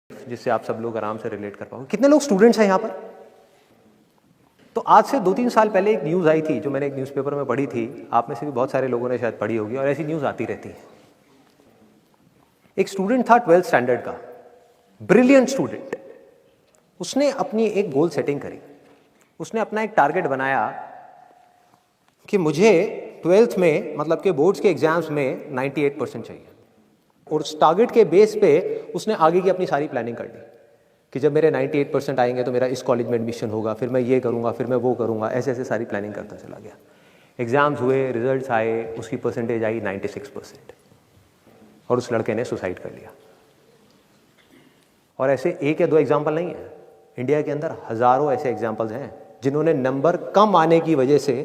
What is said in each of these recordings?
जिससे आप सब लोग आराम से रिलेट कर पाओगे। कितने लोग स्टूडेंट्स हैं यहाँ पर? तो आज से 2-3 साल पहले एक न्यूज़ आई थी जो मैंने एक न्यूज़पेपर में पढ़ी थी, आप में से भी बहुत सारे लोगों ने शायद पढ़ी होगी और ऐसी न्यूज़ आती रहती है। एक स्टूडेंट था 12th स्टैंडर्ड का, ब्रिलियंट स्टूडेंट। उसने अपनी एक गोल सेटिंग करी, उसने अपना एक टारगेट बनाया कि मुझे 12th में मतलब के बोर्ड्स के एग्जाम्स में 98% चाहिए, और उस टारगेट के बेस पे उसने आगे की अपनी सारी प्लानिंग कर ली कि जब मेरे 98% आएंगे तो मेरा इस कॉलेज में एडमिशन होगा, फिर मैं ये करूँगा, फिर मैं वो करूँगा, ऐसे ऐसे सारी प्लानिंग करता चला गया। एग्ज़ाम्स हुए, रिजल्ट्स आए, उसकी परसेंटेज आई 96% और उस लड़के ने सुसाइड कर लिया। और ऐसे एक या दो एग्जाम्पल नहीं है, इंडिया के अंदर हज़ारों ऐसे एग्जाम्पल्स हैं जिन्होंने नंबर कम आने की वजह से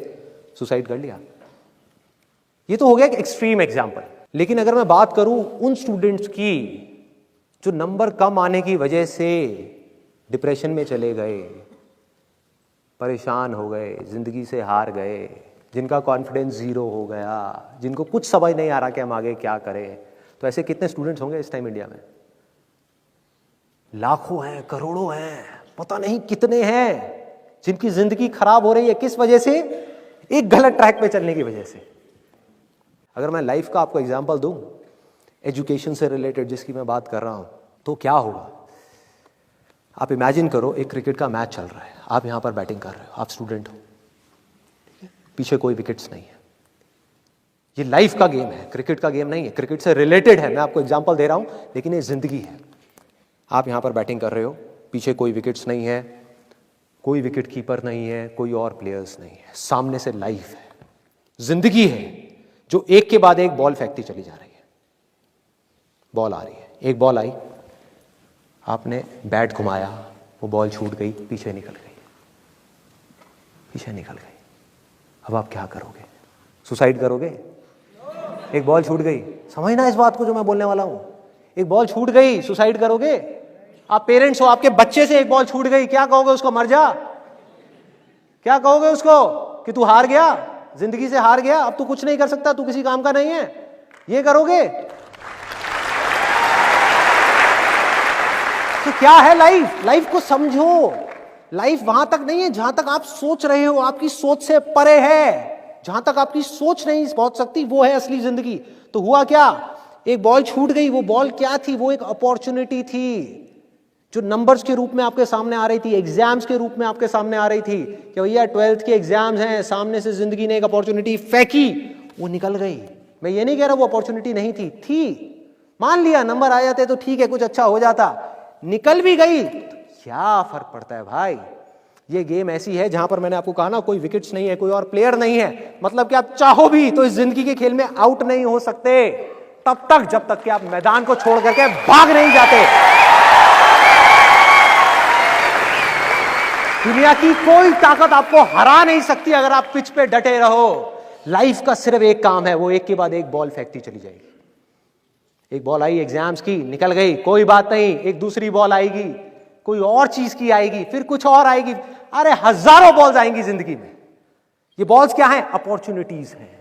सुसाइड कर लिया। ये तो हो गया एक एक्सट्रीम एग्जाम्पल, लेकिन अगर मैं बात करूं उन स्टूडेंट्स की जो नंबर कम आने की वजह से डिप्रेशन में चले गए, परेशान हो गए, जिंदगी से हार गए, जिनका कॉन्फिडेंस जीरो हो गया, जिनको कुछ समझ नहीं आ रहा कि हम आगे क्या करें, तो ऐसे कितने स्टूडेंट्स होंगे इस टाइम इंडिया में? लाखों हैं, करोड़ों हैं, पता नहीं कितने हैं जिनकी जिंदगी खराब हो रही है। किस वजह से? एक गलत ट्रैक पे चलने की वजह से। अगर मैं लाइफ का आपको एग्जांपल दूं, एजुकेशन से रिलेटेड जिसकी मैं बात कर रहा हूं, तो क्या होगा? आप इमेजिन करो एक क्रिकेट का मैच चल रहा है, आप यहां पर बैटिंग कर रहे हो, आप स्टूडेंट हो, ठीक है? पीछे कोई विकेट्स नहीं है। ये लाइफ का गेम है, क्रिकेट का गेम नहीं है, क्रिकेट से रिलेटेड है, मैं आपको एग्जांपल दे रहा हूं, लेकिन ये जिंदगी है। आप यहां पर बैटिंग कर रहे हो, पीछे कोई विकेट्स नहीं है, कोई विकेट कीपर नहीं है, कोई और प्लेयर्स नहीं है, सामने से लाइफ है, जिंदगी है जो एक के बाद एक बॉल फेंकती चली जा रही है। बॉल आ रही है, एक बॉल आई, आपने बैट घुमाया, वो बॉल छूट गई, पीछे निकल गई, पीछे निकल गई। अब आप क्या करोगे? सुसाइड करोगे? एक बॉल छूट गई, समझना इस बात को जो मैं बोलने वाला हूं। एक बॉल छूट गई, सुसाइड करोगे? आप पेरेंट्स हो, आपके बच्चे से एक बॉल छूट गई, क्या कहोगे उसको? मर जा? क्या कहोगे उसको कि तू हार गया, जिंदगी से हार गया, अब तू कुछ नहीं कर सकता, तू किसी काम का नहीं है? ये करोगे? तो क्या है लाइफ? लाइफ को समझो। लाइफ वहां तक नहीं है जहां तक आप सोच रहे हो, आपकी सोच से परे है। जहां तक आपकी सोच नहीं पहुंच सकती वो है असली जिंदगी। तो हुआ क्या? एक बॉल छूट गई। वो बॉल क्या थी? वो एक अपॉर्चुनिटी थी जो नंबर्स के रूप में आपके सामने आ रही थी, एग्जाम्स के रूप में आपके सामने आ रही थी कि भैया 12th के एग्जाम्स हैं, सामने से जिंदगी ने एक अपॉर्चुनिटी फेंकी, वो निकल गई। मैं ये नहीं कह रहा वो अपॉर्चुनिटी नहीं थी, मान लिया नंबर आ जाते तो ठीक है, कुछ अच्छा हो जाता, निकल भी गई, क्या फर्क पड़ता है भाई? ये गेम ऐसी है जहां पर मैंने आपको कहा ना, कोई विकेट्स नहीं है, कोई और प्लेयर नहीं है, मतलब कि आप चाहो भी तो इस जिंदगी के खेल में आउट नहीं हो सकते तब तक जब तक कि आप मैदान को छोड़ करके भाग नहीं जाते। दुनिया की कोई ताकत आपको हरा नहीं सकती अगर आप पिच पे डटे रहो। लाइफ का सिर्फ एक काम है, वो एक के बाद एक बॉल फेंकती चली जाएगी। एक बॉल आई एग्जाम्स की, निकल गई, कोई बात नहीं, एक दूसरी बॉल आएगी, कोई और चीज की आएगी, फिर कुछ और आएगी। अरे हजारों बॉल्स आएंगी जिंदगी में। ये बॉल्स क्या हैं? अपॉर्चुनिटीज हैं।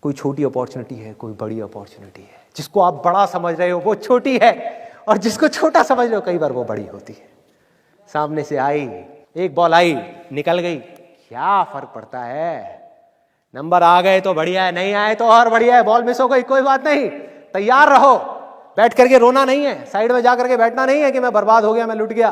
कोई छोटी अपॉर्चुनिटी है, कोई बड़ी अपॉर्चुनिटी है। जिसको आप बड़ा समझ रहे हो वो छोटी है, और जिसको छोटा समझ रहे हो कई बार वो बड़ी होती है। सामने से आई, एक बॉल आई, निकल गई, क्या फर्क पड़ता है? नंबर आ गए तो बढ़िया है, नहीं आए तो और बढ़िया है, बॉल मिस हो गई, कोई बात नहीं, तैयार रहो। बैठ करके रोना नहीं है, साइड में जाकर के बैठना नहीं है कि मैं बर्बाद हो गया, मैं लुट गया।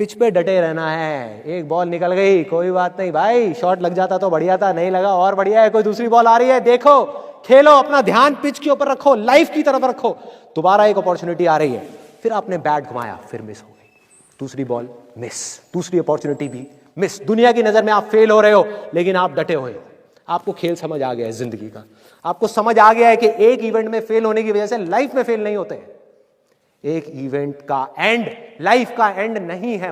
पिच पे डटे रहना है। एक बॉल निकल गई, कोई बात नहीं भाई, शॉट लग जाता तो बढ़िया था, नहीं लगा और बढ़िया है, कोई दूसरी बॉल आ रही है, देखो, खेलो, अपना ध्यान पिच के ऊपर रखो, लाइफ की तरफ रखो। दोबारा एक अपॉर्चुनिटी आ रही है, फिर आपने बैट घुमाया, फिर मिस हो गई, दूसरी बॉल मिस, दूसरी अपॉर्चुनिटी भी मिस। दुनिया की नजर में आप फेल हो रहे हो, लेकिन आप डटे हुए हो। आपको खेल समझ आ गया है जिंदगी का, आपको समझ आ गया है कि एक इवेंट में फेल होने की वजह से लाइफ में फेल नहीं होते। एक इवेंट का एंड लाइफ का एंड नहीं है।